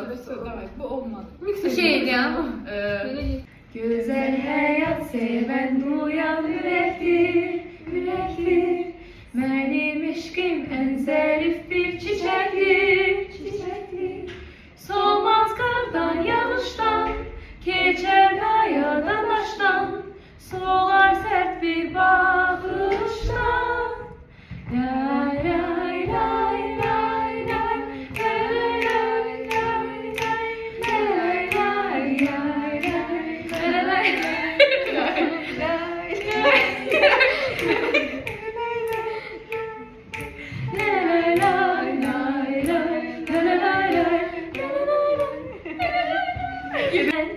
Demek bu olmadı. Şey ya. Güzel hayat seven duyan yürektir, yürektir. Benim eşkim en zarif bir çiçektir, çiçektir. Solmaz kardan, yağıştan, geçer kayadan, taştan, solar sert bir bakıştan. Lay lay lay lay lay, lay lay lay lay, lay lay lay lay,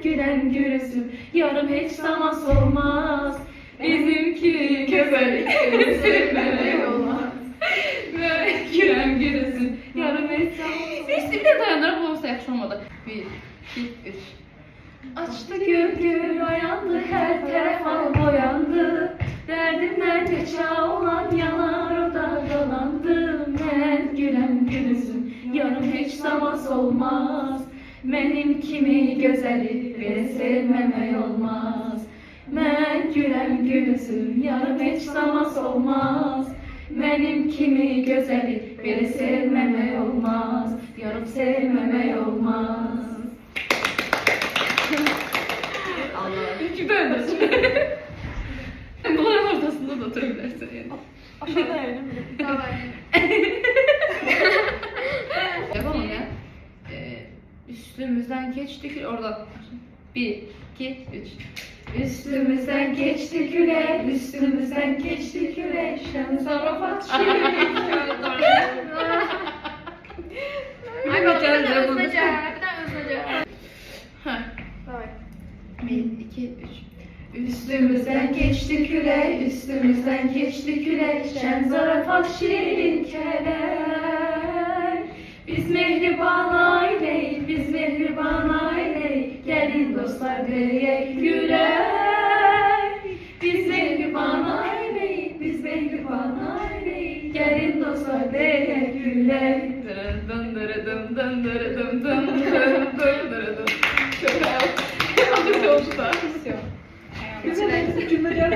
gülen gülüsün, yarım hiç zaman solmaz. Bizimki güzellik sevmemek olmaz. Gülen gülüsün, yarım hiç zaman. Neyse bir de dayanır bu olsa yaxşı olmadı. 1, 2, 3. Açtı gül oyandı, her taraf al boyandı. Derdimden geçe olan yanar oda dolandı. Ben gülen gülüsün, yarım hiç zaman solmaz. Benim kimi gözeli beni sevmeme olmaz. Ben gülen gülüsün, yarım hiç zaman solmaz. Benim kimi gözeli beni sevmeme olmaz. Yarım sevmeme olmaz. Allah'ım. Kim öldürsün? Bunların ortasında da oturabilirsin yani. Aşağıda öyle mi? Tamam. Yapalım ya. Üstümüzden geçtik oradan. 1, 2, 3. Üstümüzden geçti güle, üstümüzden geçti güle. Şen zarafat şirin. Ay bakalım hızlıca. Bir daha hızlıca. Ha. Tamam. 1, 2, 3. Üstümüzden geçti küle, üstümüzden geçti küle. Şen zarafat şirin keler. Biz mehriban aileyiz, biz mehriban aileyiz. Gelin dostlar diyek güler. Biz mehriban aileyiz, biz mehriban aileyiz. Gelin dostlar diyek güler. Dın dırı dım dın dırı dım dım dın dırı dım. Çok iyi. Alışıyor usta. Güzel cümleler